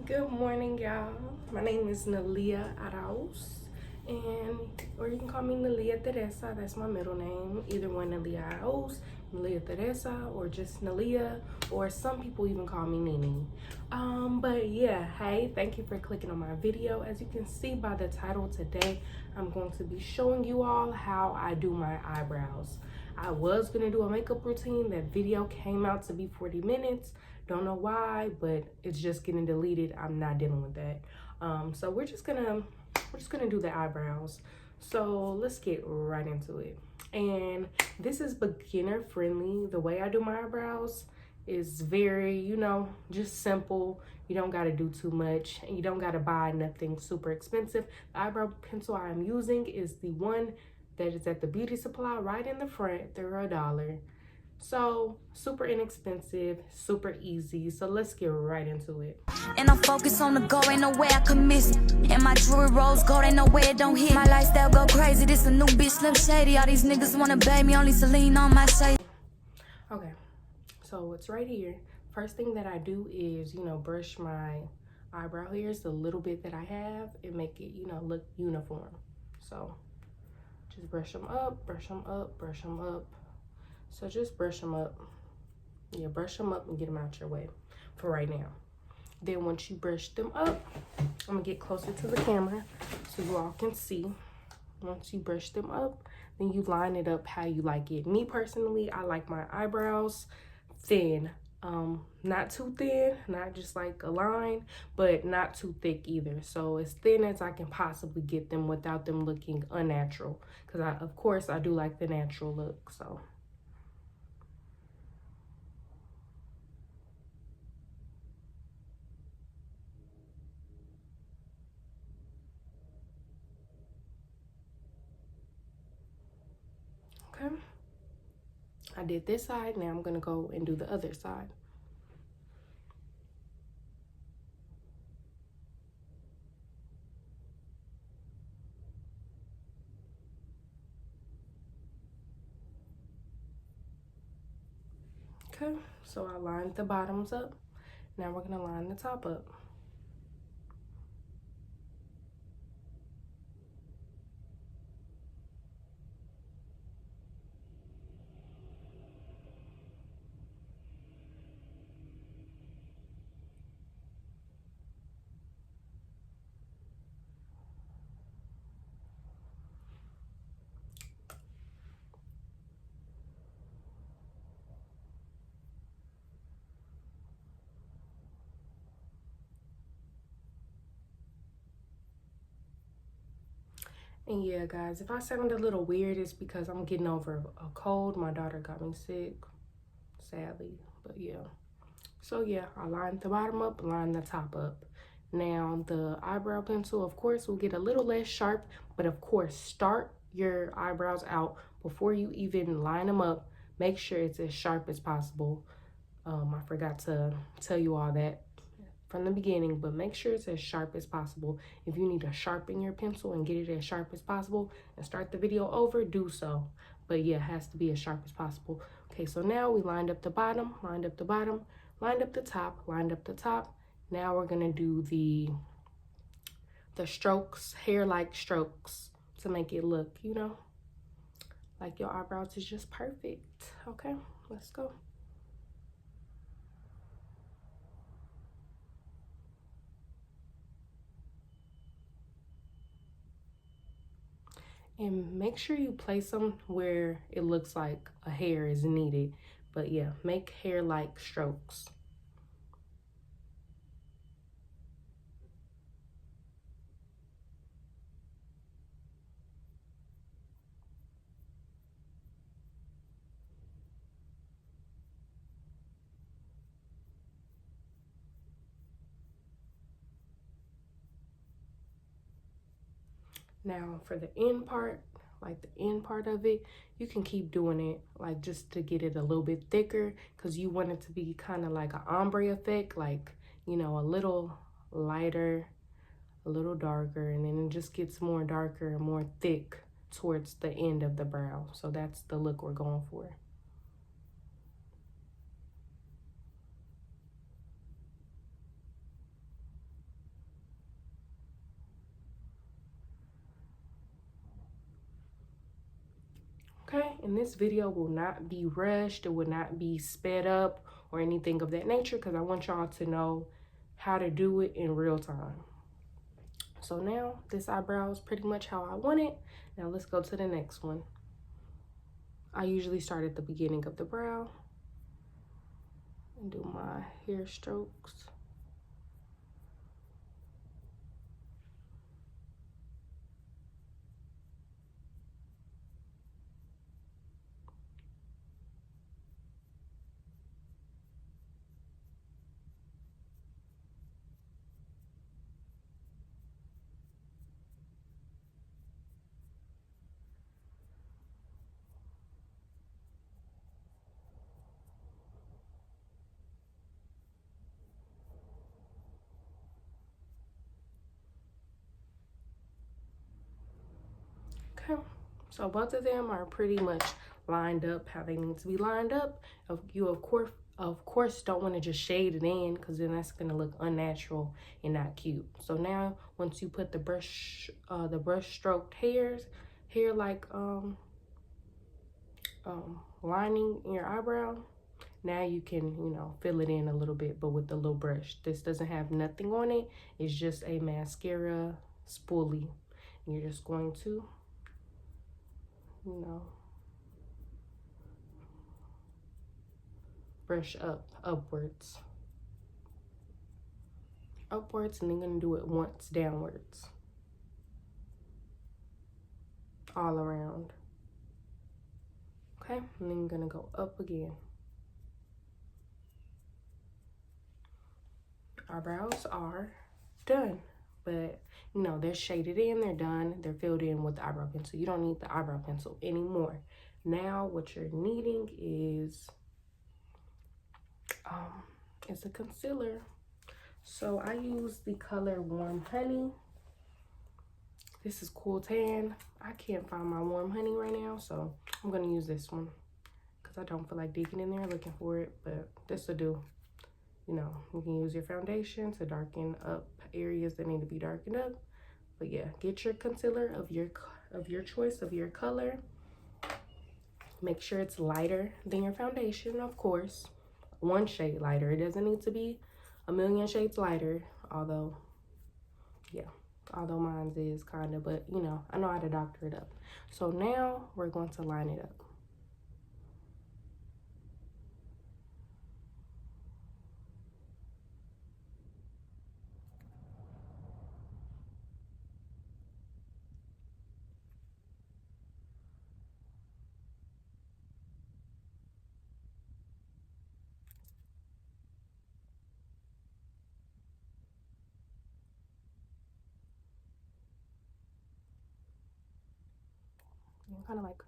Good morning, y'all. My name is Nalia Arauz, and or you can call me Nalia Teresa. That's my middle name. Either one, Nalia Arauz, Nalia Teresa, or just Nalia, or some people even call me Nini. But yeah, hey, thank you for clicking on my video. As you can see by the title today, I'm going to be showing you all how I do my eyebrows. I was gonna do a makeup routine. That video came out to be 40 minutes. Don't know why, but it's just getting deleted. I'm not dealing with that. So we're just gonna do the eyebrows. So let's get right into it. And this is beginner friendly. The way I do my eyebrows is very, just simple. You don't gotta do too much. You don't gotta buy nothing super expensive. The eyebrow pencil I'm using is the one that is at the beauty supply right in the front. They're $1. So super inexpensive, super easy. So let's get right into it. And I'm focused on the goal, ain't no way I can miss it. And my jewelry rose gold, ain't no way it don't hit. My lifestyle go crazy, this a new bitch, Slim Shady. All these niggas wanna bag me, only Celine on my shade. Okay, so it's right here. First thing that I do is, brush my eyebrow hairs, the little bit that I have, and make it, look uniform. So just brush them up, brush them up, brush them up. So just brush them up. Yeah, brush them up and get them out your way for right now. Then once you brush them up, I'm gonna get closer to the camera so you all can see. Once you brush them up, then you line it up how you like it. Me personally, I like my eyebrows thin. Not too thin, not just like a line, but not too thick either. So as thin as I can possibly get them without them looking unnatural. Because of course I do like the natural look, so. Okay, I did this side. Now I'm gonna go and do the other side. Okay, so I lined the bottoms up. Now we're gonna line the top up. And yeah, guys, if I sound a little weird, it's because I'm getting over a cold. My daughter got me sick, sadly, but yeah. So yeah, I lined the bottom up, lined the top up. Now the eyebrow pencil, of course, will get a little less sharp, but of course, start your eyebrows out before you even line them up. Make sure it's as sharp as possible. I forgot to tell you all that from the beginning, but make sure it's as sharp as possible. If you need to sharpen your pencil and get it as sharp as possible and start the video over, do so. But yeah, it has to be as sharp as possible. Okay, so now we lined up the bottom, lined up the bottom, lined up the top, lined up the top. Now we're gonna do the strokes, hair-like strokes, to make it look, like your eyebrows is just perfect. Okay, let's go. And make sure you place them where it looks like a hair is needed. But yeah, make hair-like strokes. Now for the end part, like the end part of it, you can keep doing it, like just to get it a little bit thicker, because you want it to be kind of like an ombre effect, like, a little lighter, a little darker, and then it just gets more darker and more thick towards the end of the brow. So that's the look we're going for. Okay, and this video will not be rushed. It will not be sped up or anything of that nature because I want y'all to know how to do it in real time. So now this eyebrow is pretty much how I want it. Now let's go to the next one. I usually start at the beginning of the brow and do my hair strokes. Okay, so both of them are pretty much lined up how they need to be lined up. You of course don't want to just shade it in because then that's going to look unnatural and not cute. So now once you put the brush stroked hair like lining in your eyebrow, now you can, you know, fill it in a little bit, but with the little brush. This doesn't have nothing on it. It's just a mascara spoolie. And you're just going to, you know, brush upwards, and then you're gonna do it once downwards, all around. Okay, and then you're gonna go up again. Our brows are done, but you know, they're shaded in, they're done, they're filled in with the eyebrow pencil. You don't need the eyebrow pencil anymore. Now what you're needing is a concealer. So I use the color Warm Honey. This is Cool Tan. I can't find my Warm Honey right now, so I'm gonna use this one because I don't feel like digging in there looking for it, but this will do. You know, you can use your foundation to darken up areas that need to be darkened up. But yeah, get your concealer of your choice, of your color. Make sure it's lighter than your foundation, of course. One shade lighter. It doesn't need to be a million shades lighter, although mine's is kind of, but you know, I know how to doctor it up. So now we're going to line it up. Kind of like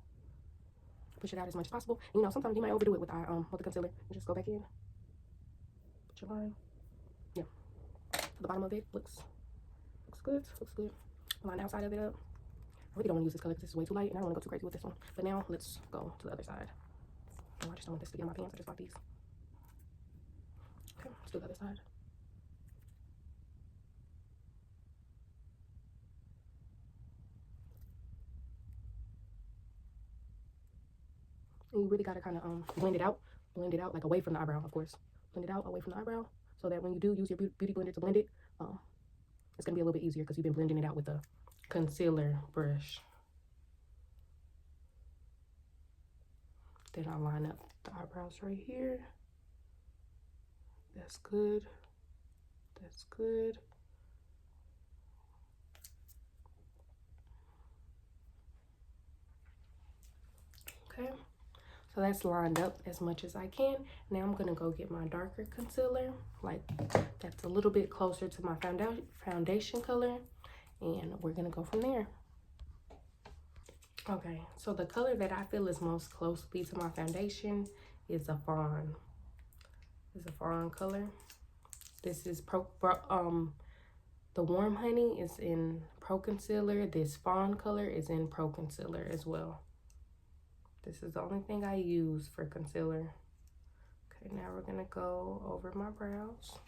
push it out as much as possible. And, you know, sometimes you might overdo it with the concealer. You just go back in, put your line. Yeah, the bottom of it looks good. Looks good. Line the outside of it up. I really don't want to use this color because this is way too light, and I don't want to go too crazy with this one. But now let's go to the other side. Oh, I just don't want this to get in my pants. I just bought these. Okay, let's do the other side. And you really gotta kind of blend it out like away from the eyebrow, of course. Blend it out away from the eyebrow so that when you do use your beauty blender to blend it, it's gonna be a little bit easier because you've been blending it out with a concealer brush. Then I'll line up the eyebrows right here. That's good. That's good. Okay, so that's lined up as much as I can. Now I'm gonna go get my darker concealer, like that's a little bit closer to my foundation color, and we're gonna go from there. Okay, so the color that I feel is most closely to my foundation is a fawn. It's a fawn color. This is the Warm Honey is in Pro Concealer. This fawn color is in Pro Concealer as well. This is the only thing I use for concealer. Okay, now we're gonna go over my brows.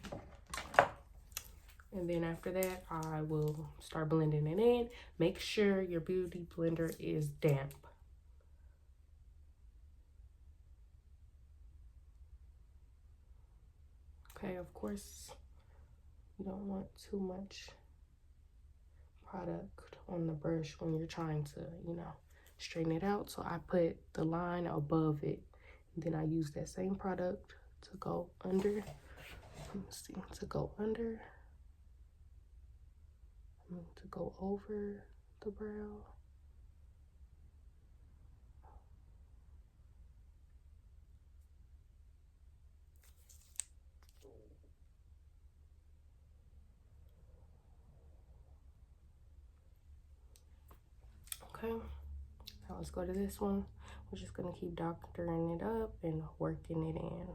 And then after that, I will start blending it in. Make sure your beauty blender is damp. Okay, of course, you don't want too much product on the brush when you're trying to, you know, straighten it out. So I put the line above it, and then I use that same product to go under. Let's see, to go under, to go over the brow. Okay, now let's go to this one. We're just gonna keep doctoring it up and working it in.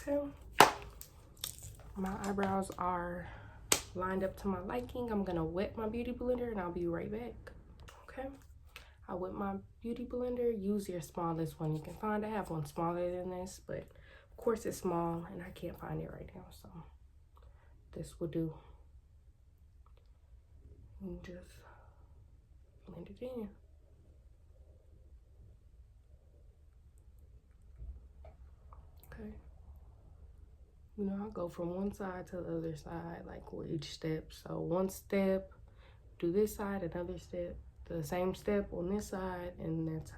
Okay, my eyebrows are lined up to my liking. I'm gonna wet my beauty blender and I'll be right back. Okay, I wet my beauty blender. Use your smallest one you can find. I have one smaller than this, but of course it's small and I can't find it right now, so this will do. And just blend it in. Okay. You know, I'll go from one side to the other side, like with each step. So one step, do this side, another step, the same step on this side, and that's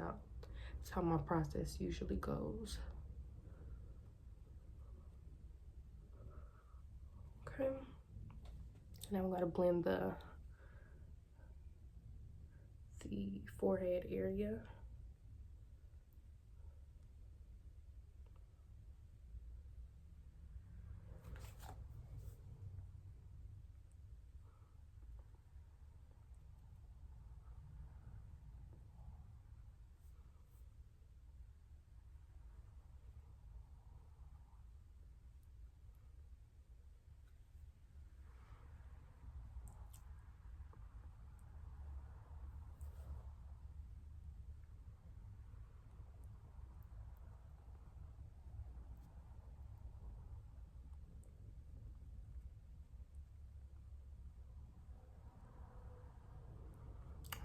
how my process usually goes. Okay. Now I'm gonna blend the forehead area.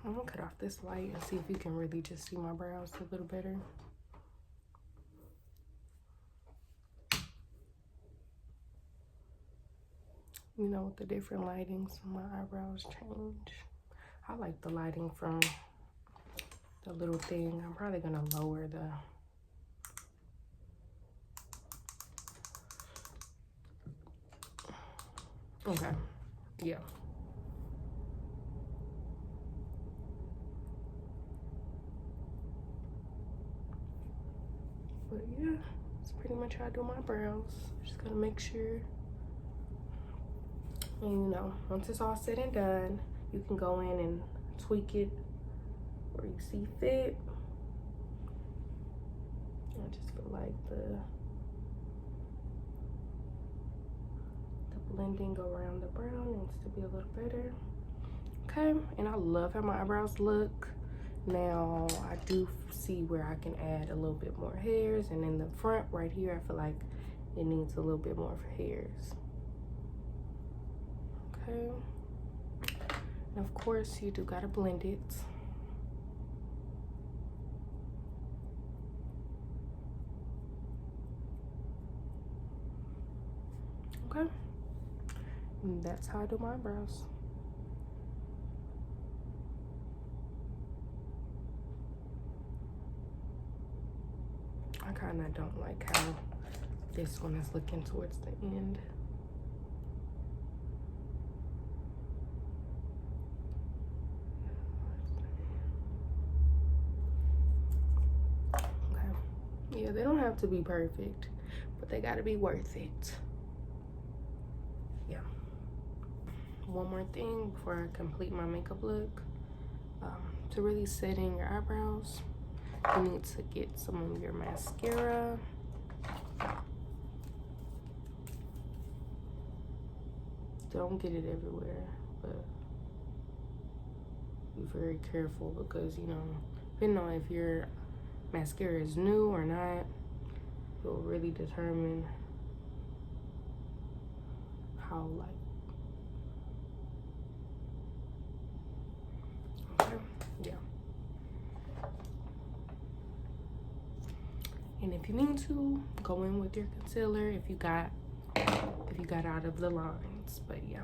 I'm gonna cut off this light and see if you can really just see my brows a little better. You know, with the different lightings, my eyebrows change. I like the lighting from the little thing. I'm probably gonna lower the okay, yeah. But yeah, that's pretty much how I do my brows. Just gotta make sure. And you know, once it's all said and done, you can go in and tweak it where you see fit. I just feel like the blending around the brown needs to be a little better. Okay, and I love how my eyebrows look. Now I do see where I can add a little bit more hairs, and in the front right here I feel like it needs a little bit more hairs. Okay, and of course you do gotta blend it. Okay, and that's how I do my eyebrows. I kind of don't like how this one is looking towards the end. Okay, yeah, they don't have to be perfect, but they gotta be worth it. Yeah. one more thing before I complete my makeup look. To really set in your eyebrows, you need to get some of your mascara. Don't get it everywhere, but be very careful because, you know, depending on if your mascara is new or not, it will really determine how, like, okay, yeah. And if you need to, go in with your concealer if you got out of the lines, but yeah.